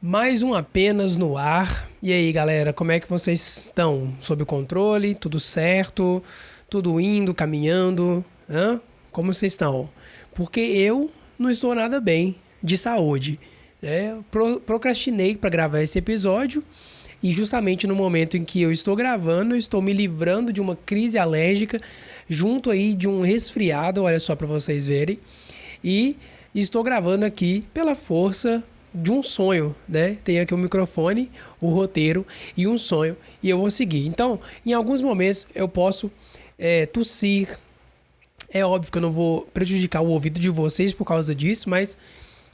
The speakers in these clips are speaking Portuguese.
Mais um Apenas no ar. E aí, galera, como é que vocês estão? Sob o controle? Tudo certo? Tudo indo, caminhando? Como vocês estão? Porque eu não estou nada bem de saúde, né? Procrastinei para gravar esse episódio e justamente no momento em que eu estou gravando, eu estou me livrando de uma crise alérgica junto aí de um resfriado, olha só para vocês verem. E estou gravando aqui pela força de um sonho, né? Tenho aqui o microfone, o roteiro e um sonho e eu vou seguir. Então, em alguns momentos eu posso tossir. É óbvio que eu não vou prejudicar o ouvido de vocês por causa disso, mas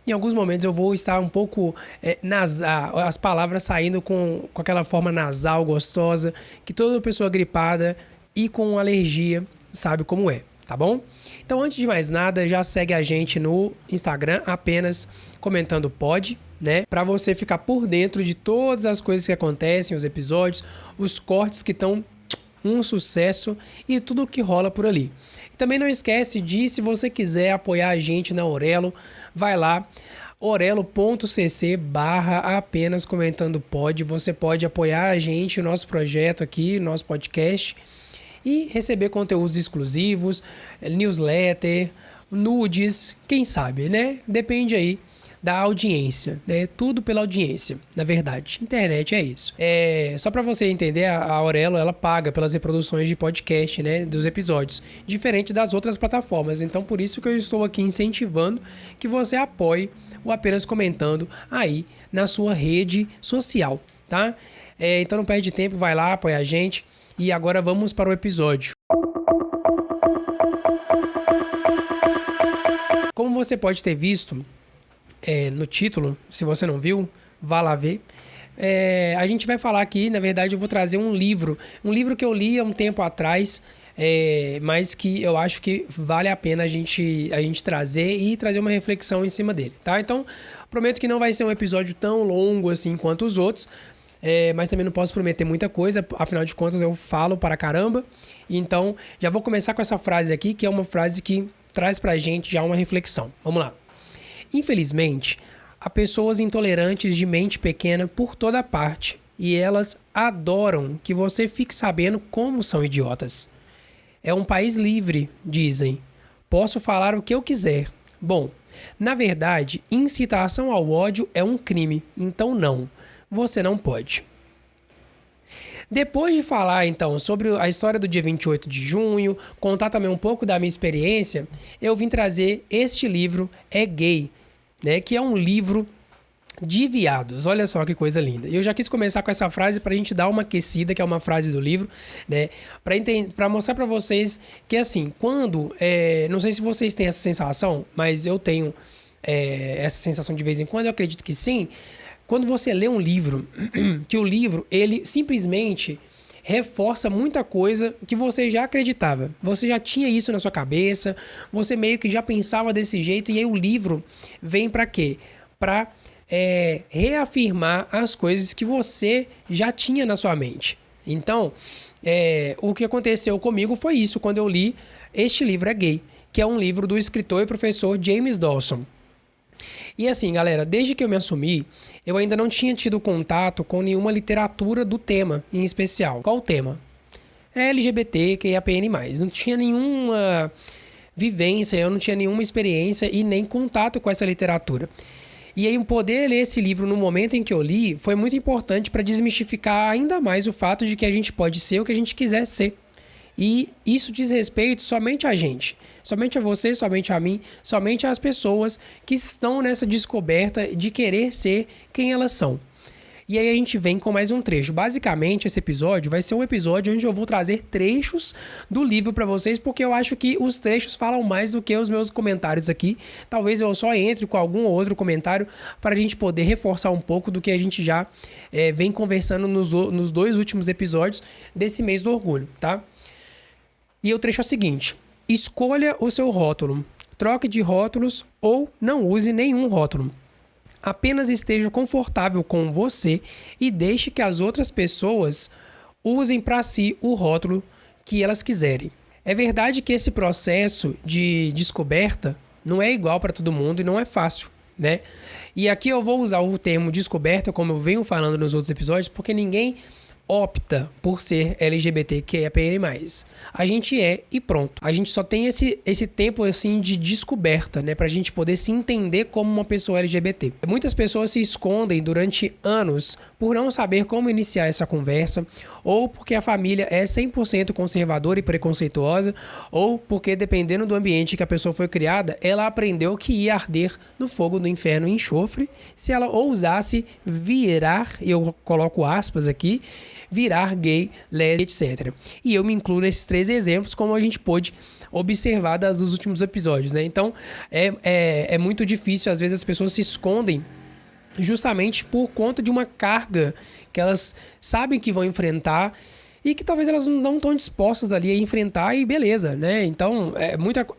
em alguns momentos eu vou estar um pouco nasal, as palavras saindo com aquela forma nasal gostosa que toda pessoa gripada e com alergia sabe como é, tá bom? Então, antes de mais nada, já segue a gente no Instagram, apenas comentando pod, né? Pra você ficar por dentro de todas as coisas que acontecem, os episódios, os cortes que estão um sucesso e tudo o que rola por ali. E também não esquece de, se você quiser apoiar a gente na Orelo, vai lá, orelo.cc/apenas comentando pod. Você pode apoiar a gente, o nosso projeto aqui, nosso podcast, e receber conteúdos exclusivos, newsletter, nudes, quem sabe, né? Depende aí da audiência, né? Tudo pela audiência, na verdade. Internet é isso. Só para você entender, a Orelo, ela paga pelas reproduções de podcast, né? Dos episódios, diferente das outras plataformas. Então, por isso que eu estou aqui incentivando que você apoie o Apenas Comentando aí na sua rede social, tá? Então não perde tempo, vai lá, apoia a gente. E agora vamos para o episódio. Como você pode ter visto no título, se você não viu, vá lá ver. A gente vai falar aqui, na verdade eu vou trazer um livro que eu li há um tempo atrás, mas que eu acho que vale a pena a gente trazer e trazer uma reflexão em cima dele, tá? Então, prometo que não vai ser um episódio tão longo assim quanto os outros, mas também não posso prometer muita coisa, afinal de contas eu falo para caramba. Então já vou começar com essa frase aqui, que é uma frase que traz pra gente já uma reflexão. Vamos lá. Infelizmente, há pessoas intolerantes de mente pequena por toda parte, e elas adoram que você fique sabendo como são idiotas. É um país livre, dizem. Posso falar o que eu quiser. Bom, na verdade, incitação ao ódio é um crime, então não. Você não pode. Depois de falar, então, sobre a história do dia 28 de junho, contar também um pouco da minha experiência, eu vim trazer este livro, É Gay, né, que é um livro de viados. Olha só que coisa linda. Eu já quis começar com essa frase para a gente dar uma aquecida, que é uma frase do livro, né, para mostrar para vocês que, assim, quando... não sei se vocês têm essa sensação, mas eu tenho essa sensação de vez em quando, eu acredito que sim. Quando você lê um livro, que o livro, ele simplesmente reforça muita coisa que você já acreditava. Você já tinha isso na sua cabeça, você meio que já pensava desse jeito, e aí o livro vem para quê? Para reafirmar as coisas que você já tinha na sua mente. Então, o que aconteceu comigo foi isso, quando eu li este livro, É Gay, que é um livro do escritor e professor James Dawson. E assim, galera, desde que eu me assumi, eu ainda não tinha tido contato com nenhuma literatura do tema em especial. Qual o tema? LGBT, QIAPN+. Não tinha nenhuma vivência, eu não tinha nenhuma experiência e nem contato com essa literatura. E aí, poder ler esse livro no momento em que eu li foi muito importante para desmistificar ainda mais o fato de que a gente pode ser o que a gente quiser ser. E isso diz respeito somente a gente, somente a você, somente a mim, somente às pessoas que estão nessa descoberta de querer ser quem elas são. E aí a gente vem com mais um trecho. Basicamente, esse episódio vai ser um episódio onde eu vou trazer trechos do livro para vocês, porque eu acho que os trechos falam mais do que os meus comentários aqui. Talvez eu só entre com algum outro comentário para a gente poder reforçar um pouco do que a gente já vem conversando nos 2 últimos episódios desse mês do orgulho, tá? E o trecho é o seguinte: escolha o seu rótulo, troque de rótulos ou não use nenhum rótulo. Apenas esteja confortável com você e deixe que as outras pessoas usem para si o rótulo que elas quiserem. É verdade que esse processo de descoberta não é igual para todo mundo e não é fácil, né? E aqui eu vou usar o termo descoberta, como eu venho falando nos outros episódios, porque ninguém opta por ser LGBTQIAPN+. A gente é e pronto. A gente só tem esse tempo assim de descoberta, né? Pra gente poder se entender como uma pessoa LGBT. Muitas pessoas se escondem durante anos por não saber como iniciar essa conversa, ou porque a família é 100% conservadora e preconceituosa, ou porque, dependendo do ambiente que a pessoa foi criada, ela aprendeu que ia arder no fogo do inferno e enxofre se ela ousasse virar, e eu coloco aspas aqui, virar gay, lésbica, etc. E eu me incluo nesses 3 exemplos, como a gente pôde observar dos últimos episódios, né? Então, é muito difícil, às vezes as pessoas se escondem justamente por conta de uma carga que elas sabem que vão enfrentar e que talvez elas não estão dispostas ali a enfrentar e beleza, né? Então,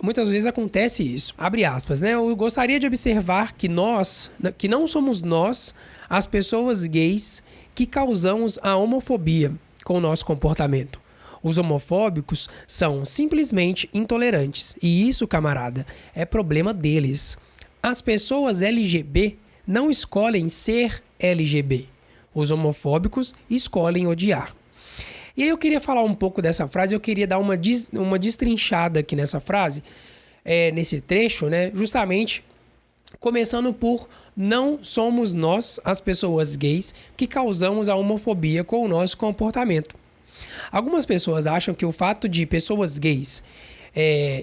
muitas vezes acontece isso. Abre aspas, né? Eu gostaria de observar que não somos nós, as pessoas gays, que causamos a homofobia com o nosso comportamento. Os homofóbicos são simplesmente intolerantes. E isso, camarada, é problema deles. As pessoas LGB não escolhem ser LGB. Os homofóbicos escolhem odiar. E aí eu queria falar um pouco dessa frase, eu queria dar uma destrinchada aqui nessa frase, nesse trecho, né? Justamente começando por não somos nós, as pessoas gays, que causamos a homofobia com o nosso comportamento. Algumas pessoas acham que o fato de pessoas gays,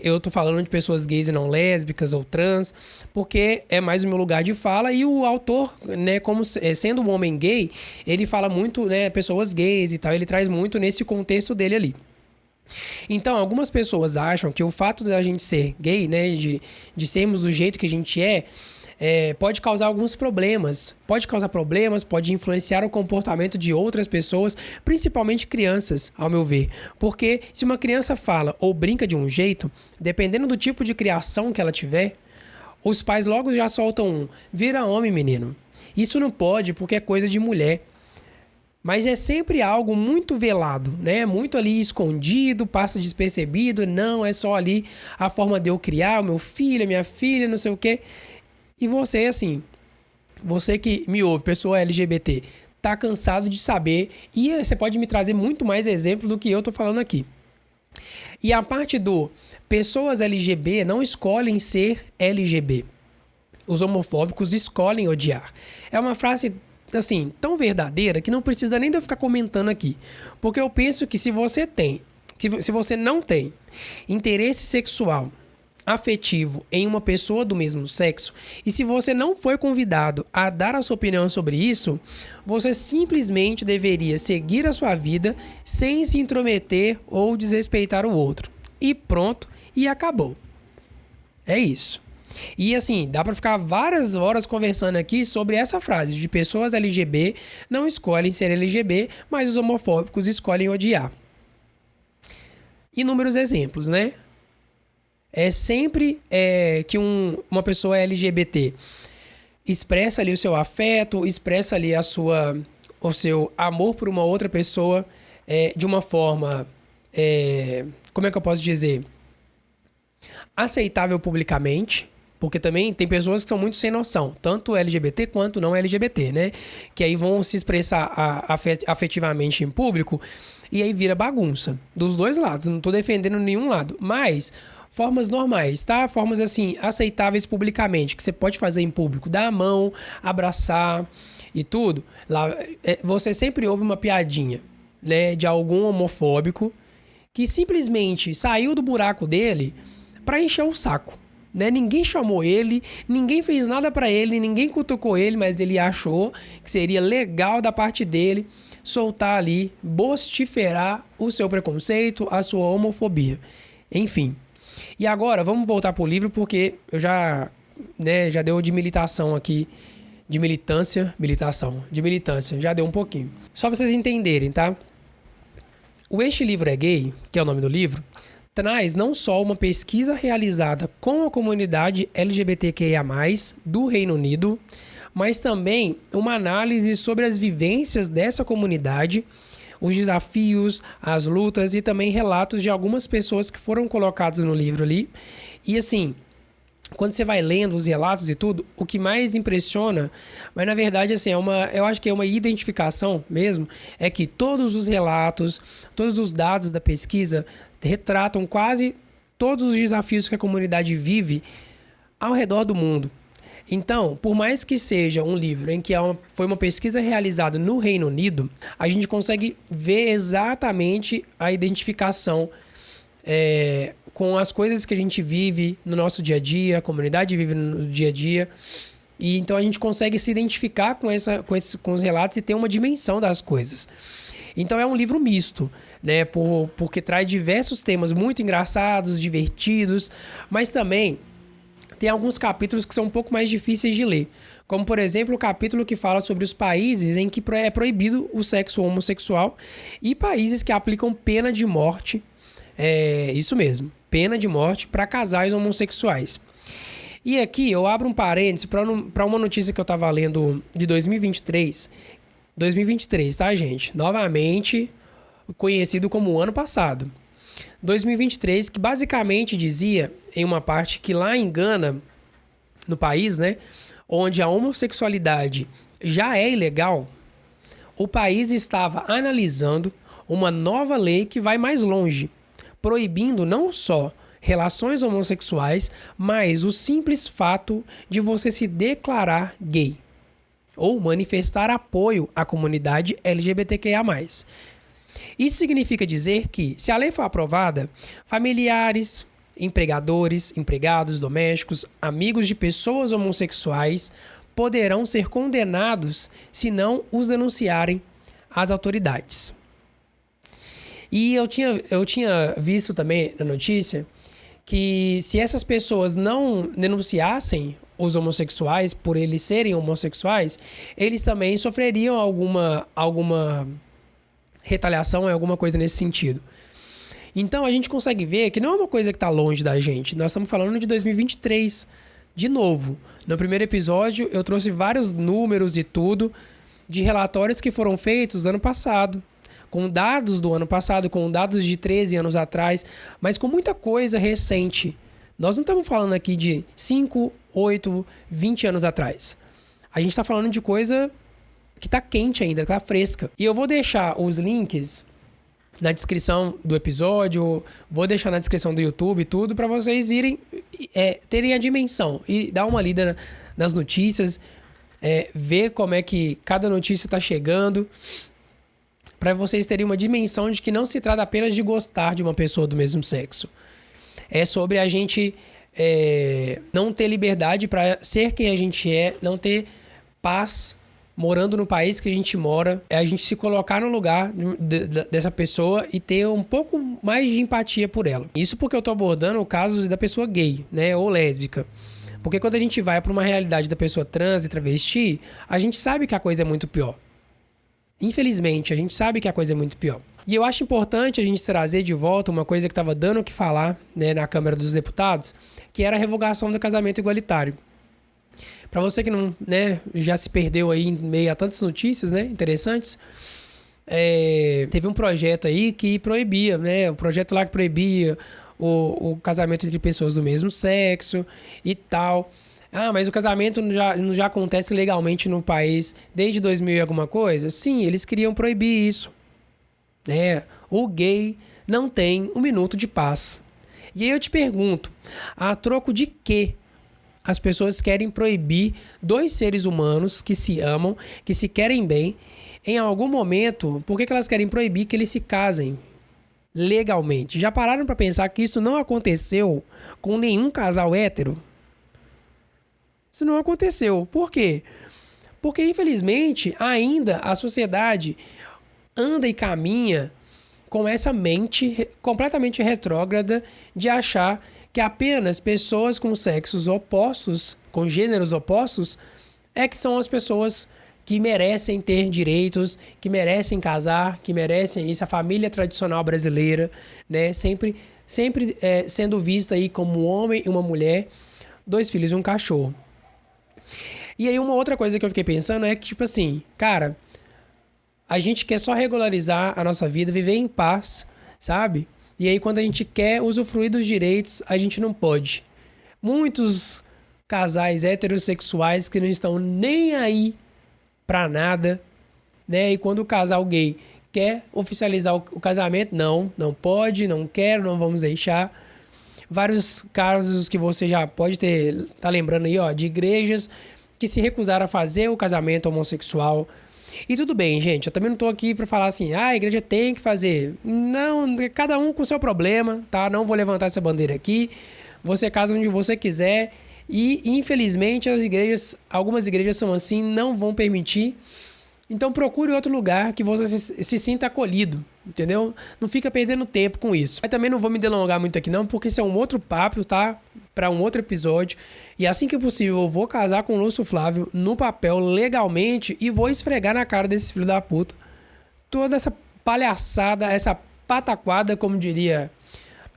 eu tô falando de pessoas gays e não lésbicas ou trans, porque é mais o meu lugar de fala, e o autor, né, como sendo um homem gay, ele fala muito, né, pessoas gays e tal, ele traz muito nesse contexto dele ali. Então, algumas pessoas acham que o fato da gente ser gay, né, de sermos do jeito que a gente pode causar alguns problemas. Pode causar problemas, pode influenciar o comportamento de outras pessoas, principalmente crianças, ao meu ver. Porque se uma criança fala ou brinca de um jeito, dependendo do tipo de criação que ela tiver, os pais logo já soltam vira homem, menino. Isso não pode porque é coisa de mulher. Mas é sempre algo muito velado, né? Muito ali escondido, passa despercebido. Não, é só ali a forma de eu criar o meu filho, a minha filha, não sei o quê. E você, assim, você que me ouve, pessoa LGBT, tá cansado de saber, e você pode me trazer muito mais exemplo do que eu tô falando aqui. E a parte do pessoas LGB não escolhem ser LGB. Os homofóbicos escolhem odiar. É uma frase, assim, tão verdadeira que não precisa nem de eu ficar comentando aqui. Porque eu penso que se você não tem interesse sexual, afetivo em uma pessoa do mesmo sexo, e se você não foi convidado a dar a sua opinião sobre isso, você simplesmente deveria seguir a sua vida sem se intrometer ou desrespeitar o outro. E pronto, e acabou. É isso. E assim, dá pra ficar várias horas conversando aqui sobre essa frase de pessoas LGB não escolhem ser LGB, mas os homofóbicos escolhem odiar. Inúmeros exemplos, né? É sempre que uma pessoa LGBT expressa ali o seu afeto, expressa ali o seu amor por uma outra pessoa de uma forma, como é que eu posso dizer? Aceitável publicamente, porque também tem pessoas que são muito sem noção, tanto LGBT quanto não LGBT, né? Que aí vão se expressar afetivamente em público e aí vira bagunça dos dois lados. Não tô defendendo nenhum lado, mas formas normais, tá? Formas, assim, aceitáveis publicamente, que você pode fazer em público. Dar a mão, abraçar e tudo. Lá, você sempre ouve uma piadinha, né? De algum homofóbico que simplesmente saiu do buraco dele pra encher o saco, né? Ninguém chamou ele, ninguém fez nada pra ele, ninguém cutucou ele, mas ele achou que seria legal da parte dele soltar ali, vociferar o seu preconceito, a sua homofobia. Enfim. E agora, vamos voltar pro livro, porque eu já deu de militação aqui, de militância, já deu um pouquinho. Só pra vocês entenderem, tá? O Este Livro é Gay, que é o nome do livro, traz não só uma pesquisa realizada com a comunidade LGBTQIA+, do Reino Unido, mas também uma análise sobre as vivências dessa comunidade, os desafios, as lutas e também relatos de algumas pessoas que foram colocadas no livro ali. E assim, quando você vai lendo os relatos e tudo, o que mais impressiona, mas na verdade assim, eu acho que é uma identificação mesmo, é que todos os relatos, todos os dados da pesquisa retratam quase todos os desafios que a comunidade vive ao redor do mundo. Então, por mais que seja um livro em que foi uma pesquisa realizada no Reino Unido, a gente consegue ver exatamente a identificação com as coisas que a gente vive no nosso dia a dia, a comunidade vive no dia a dia. E então a gente consegue se identificar com os relatos e ter uma dimensão das coisas. Então é um livro misto, né? Porque traz diversos temas muito engraçados, divertidos, mas também tem alguns capítulos que são um pouco mais difíceis de ler. Como, por exemplo, o capítulo que fala sobre os países em que é proibido o sexo homossexual e países que aplicam pena de morte. Isso mesmo, pena de morte para casais homossexuais. E aqui eu abro um parênteses para uma notícia que eu estava lendo de 2023. 2023, tá, gente? Novamente conhecido como o ano passado. 2023, que basicamente dizia, em uma parte, que lá em Gana, no país, né, onde a homossexualidade já é ilegal, o país estava analisando uma nova lei que vai mais longe, proibindo não só relações homossexuais, mas o simples fato de você se declarar gay ou manifestar apoio à comunidade LGBTQIA+. Isso significa dizer que, se a lei for aprovada, familiares, empregadores, empregados domésticos, amigos de pessoas homossexuais poderão ser condenados se não os denunciarem às autoridades. E eu tinha visto também na notícia que se essas pessoas não denunciassem os homossexuais por eles serem homossexuais, eles também sofreriam alguma retaliação, alguma coisa nesse sentido. Então a gente consegue ver que não é uma coisa que está longe da gente. Nós estamos falando de 2023. De novo, no primeiro episódio eu trouxe vários números e tudo de relatórios que foram feitos ano passado, com dados do ano passado, com dados de 13 anos atrás, mas com muita coisa recente. Nós não estamos falando aqui de 5, 8, 20 anos atrás. A gente está falando de coisa que tá quente ainda, tá fresca. E eu vou deixar os links na descrição do episódio, vou deixar na descrição do YouTube e tudo, para vocês irem, terem a dimensão e dar uma lida nas notícias, ver como é que cada notícia tá chegando, para vocês terem uma dimensão de que não se trata apenas de gostar de uma pessoa do mesmo sexo. É sobre a gente não ter liberdade para ser quem a gente é, não ter paz morando no país que a gente mora, é a gente se colocar no lugar dessa pessoa e ter um pouco mais de empatia por ela. Isso porque eu tô abordando o caso da pessoa gay, né, ou lésbica. Porque quando a gente vai para uma realidade da pessoa trans e travesti, a gente sabe que a coisa é muito pior. Infelizmente, a gente sabe que a coisa é muito pior. E eu acho importante a gente trazer de volta uma coisa que estava dando o que falar, né, na Câmara dos Deputados, que era a revogação do casamento igualitário. Para você que não, né, já se perdeu aí em meio a tantas notícias, né, interessantes, teve um projeto aí que proibia, né, o projeto lá que proibia o casamento entre pessoas do mesmo sexo e tal. Ah, mas o casamento não já acontece legalmente no país desde 2000 e alguma coisa? Sim, eles queriam proibir isso. O gay não tem um minuto de paz. E aí eu te pergunto, a troco de quê as pessoas querem proibir dois seres humanos que se amam, que se querem bem, em algum momento, por que elas querem proibir que eles se casem legalmente? Já pararam para pensar que isso não aconteceu com nenhum casal hétero? Isso não aconteceu. Por quê? Porque, infelizmente, ainda a sociedade anda e caminha com essa mente completamente retrógrada de achar que apenas pessoas com sexos opostos, com gêneros opostos, que são as pessoas que merecem ter direitos, que merecem casar, que merecem isso, a família tradicional brasileira, né? Sempre sendo vista aí como um homem e uma mulher, 2 filhos e um cachorro. E aí uma outra coisa que eu fiquei pensando é que, tipo assim, cara, A gente quer só regularizar a nossa vida, viver em paz, sabe? E aí quando a gente quer usufruir dos direitos, a gente não pode. Muitos casais heterossexuais que não estão nem aí pra nada, né? E quando o casal gay quer oficializar o casamento, não pode, não quero, não vamos deixar. Vários casos que você já pode tá lembrando aí, ó, de igrejas que se recusaram a fazer o casamento homossexual. E tudo bem, gente, eu também não tô aqui pra falar assim, a igreja tem que fazer. Não, cada um com o seu problema, tá? Não vou levantar essa bandeira aqui. Você casa onde você quiser. E, infelizmente, algumas igrejas são assim, não vão permitir. Então procure outro lugar que você se sinta acolhido, entendeu? Não fica perdendo tempo com isso. Mas também não vou me delongar muito aqui não, porque isso é um outro papo, tá? Para um outro episódio. E assim que possível eu vou casar com o Lúcio Flávio no papel legalmente e vou esfregar na cara desse filho da puta toda essa palhaçada, essa pataquada, como diria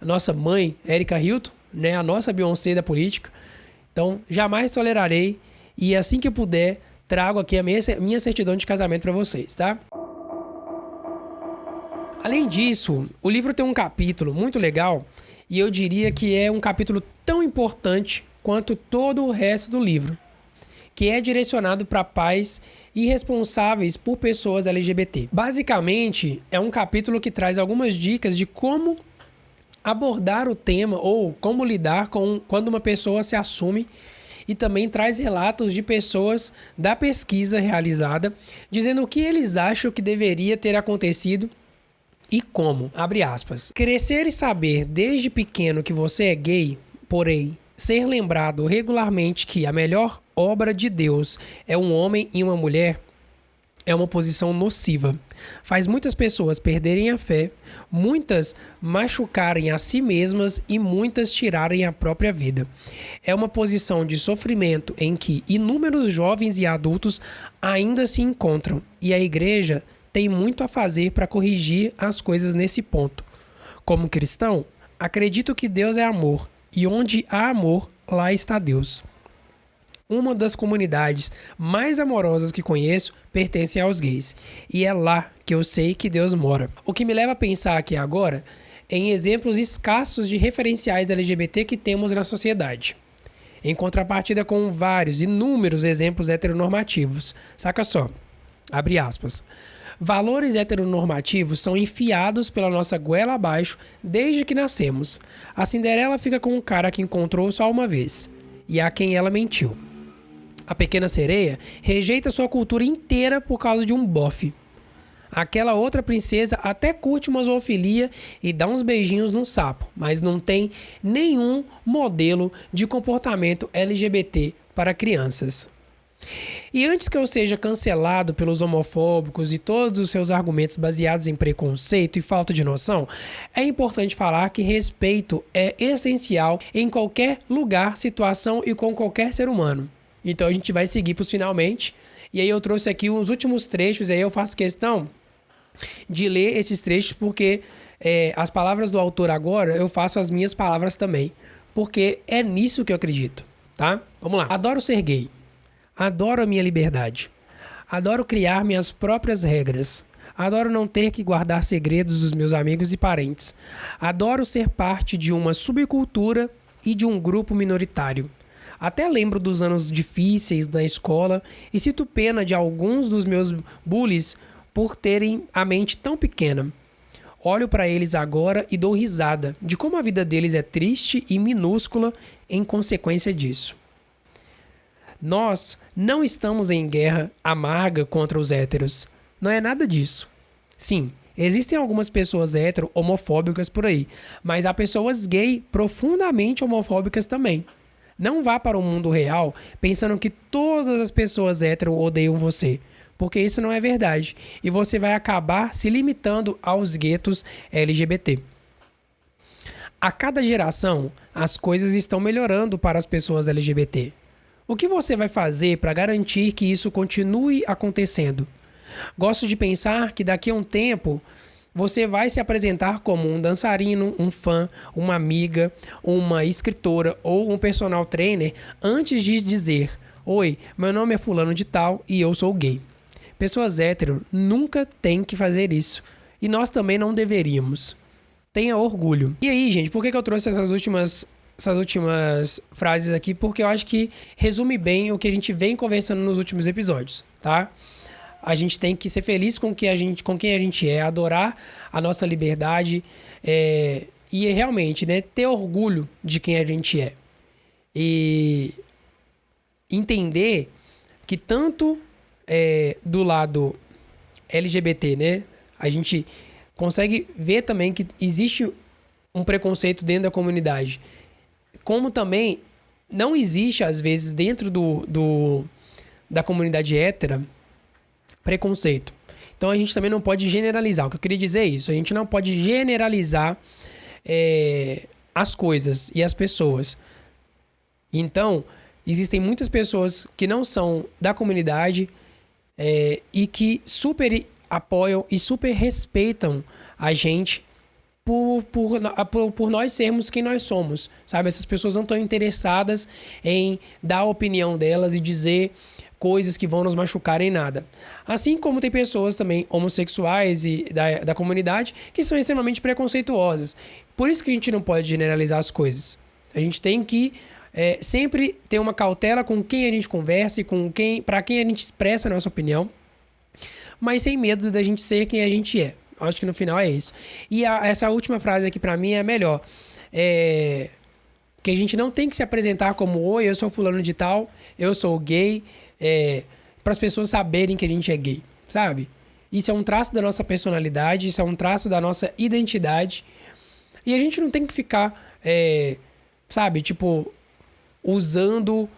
a nossa mãe, Erika Hilton, né? A nossa Beyoncé da política. Então jamais tolerarei e assim que puder trago aqui a minha certidão de casamento para vocês, tá? Além disso, o livro tem um capítulo muito legal e eu diria que é um capítulo tão importante quanto todo o resto do livro, que é direcionado para pais e responsáveis por pessoas LGBT. Basicamente, é um capítulo que traz algumas dicas de como abordar o tema ou como lidar com quando uma pessoa se assume. E também traz relatos de pessoas da pesquisa realizada, dizendo o que eles acham que deveria ter acontecido e como. Abre aspas. Crescer e saber desde pequeno que você é gay, porém, ser lembrado regularmente que a melhor obra de Deus é um homem e uma mulher, é uma posição nociva. Faz muitas pessoas perderem a fé, muitas machucarem a si mesmas e muitas tirarem a própria vida. É uma posição de sofrimento em que inúmeros jovens e adultos ainda se encontram e a igreja tem muito a fazer para corrigir as coisas nesse ponto. Como cristão, acredito que Deus é amor e onde há amor, lá está Deus. Uma das comunidades mais amorosas que conheço pertence aos gays. E é lá que eu sei que Deus mora. O que me leva a pensar aqui agora em exemplos escassos de referenciais LGBT que temos na sociedade. Em contrapartida com vários, inúmeros exemplos heteronormativos. Saca só. Abre aspas. Valores heteronormativos são enfiados pela nossa goela abaixo desde que nascemos. A Cinderela fica com um cara que encontrou só uma vez. E a quem ela mentiu. A Pequena Sereia rejeita sua cultura inteira por causa de um bofe. Aquela outra princesa até curte uma zoofilia e dá uns beijinhos num sapo, mas não tem nenhum modelo de comportamento LGBT para crianças. E antes que eu seja cancelado pelos homofóbicos e todos os seus argumentos baseados em preconceito e falta de noção, é importante falar que respeito é essencial em qualquer lugar, situação e com qualquer ser humano. Então a gente vai seguir para os finalmente. E aí eu trouxe aqui os últimos trechos, aí eu faço questão de ler esses trechos porque as palavras do autor agora eu faço as minhas palavras também. Porque é nisso que eu acredito, tá? Vamos lá. Adoro ser gay. Adoro a minha liberdade. Adoro criar minhas próprias regras. Adoro não ter que guardar segredos dos meus amigos e parentes. Adoro ser parte de uma subcultura e de um grupo minoritário. Até lembro dos anos difíceis na escola e sinto pena de alguns dos meus bullies por terem a mente tão pequena. Olho para eles agora e dou risada de como a vida deles é triste e minúscula em consequência disso. Nós não estamos em guerra amarga contra os héteros. Não é nada disso. Sim, existem algumas pessoas homofóbicas por aí, mas há pessoas gay profundamente homofóbicas também. Não vá para o mundo real pensando que todas as pessoas hétero odeiam você, porque isso não é verdade. E você vai acabar se limitando aos guetos LGBT. A cada geração, as coisas estão melhorando para as pessoas LGBT. O que você vai fazer para garantir que isso continue acontecendo? Gosto de pensar que daqui a um tempo você vai se apresentar como um dançarino, um fã, uma amiga, uma escritora ou um personal trainer antes de dizer: "Oi, meu nome é fulano de tal e eu sou gay". Pessoas hétero nunca têm que fazer isso. E nós também não deveríamos. Tenha orgulho. E aí, gente, por que eu trouxe essas últimas frases aqui? Porque eu acho que resume bem o que a gente vem conversando nos últimos episódios, tá? A gente tem que ser feliz com quem a gente é, adorar a nossa liberdade e realmente, né, ter orgulho de quem a gente é. E entender que tanto do lado LGBT, né, a gente consegue ver também que existe um preconceito dentro da comunidade. Como também não existe, às vezes, dentro da comunidade hétera, preconceito. Então a gente também não pode generalizar. O que eu queria dizer é isso. A gente não pode generalizar as coisas e as pessoas. Então, existem muitas pessoas que não são da comunidade e que super apoiam e super respeitam a gente por nós sermos quem nós somos, sabe? Essas pessoas não estão interessadas em dar a opinião delas e dizer coisas que vão nos machucar em nada. Assim como tem pessoas também homossexuais e da comunidade que são extremamente preconceituosas. Por isso que a gente não pode generalizar as coisas. A gente tem que sempre ter uma cautela com quem a gente conversa e para quem a gente expressa a nossa opinião, mas sem medo da gente ser quem a gente é. Acho que no final é isso. E essa última frase aqui pra mim é a melhor. Que a gente não tem que se apresentar como: oi, eu sou fulano de tal, eu sou gay, para as pessoas saberem que a gente é gay, sabe? Isso é um traço da nossa personalidade, isso é um traço da nossa identidade. E a gente não tem que ficar, sabe, tipo, usando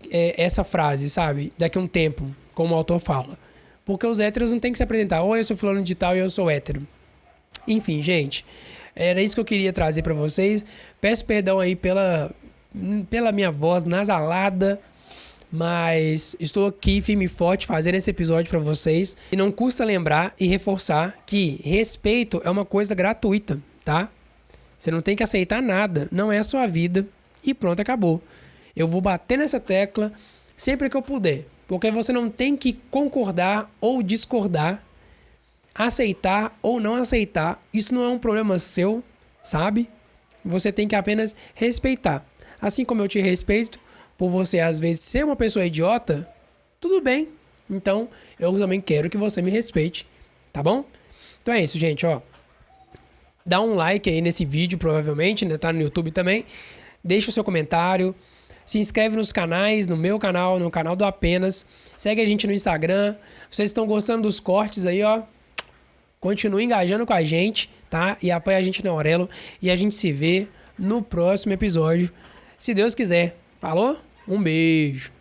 essa frase, sabe? Daqui a um tempo, como o autor fala. Porque os héteros não tem que se apresentar: oi, eu sou fulano de tal e eu sou hétero. Enfim, gente, era isso que eu queria trazer pra vocês. Peço perdão aí pela minha voz nasalada, mas estou aqui firme e forte fazendo esse episódio pra vocês. E não custa lembrar e reforçar que respeito é uma coisa gratuita, tá? Você não tem que aceitar nada, não é a sua vida e pronto, acabou. Eu vou bater nessa tecla sempre que eu puder. Porque você não tem que concordar ou discordar, aceitar ou não aceitar. Isso não é um problema seu, sabe? Você tem que apenas respeitar. Assim como eu te respeito por você, às vezes, ser uma pessoa idiota, tudo bem. Então, eu também quero que você me respeite, tá bom? Então é isso, gente, ó. Dá um like aí nesse vídeo, provavelmente, né? Tá no YouTube também. Deixa o seu comentário. Se inscreve nos canais, no meu canal, no canal do Apenas. Segue a gente no Instagram. Vocês estão gostando dos cortes aí, ó. Continue engajando com a gente, tá? E apoia a gente na Aurelo. E a gente se vê no próximo episódio, se Deus quiser. Falou? Um beijo.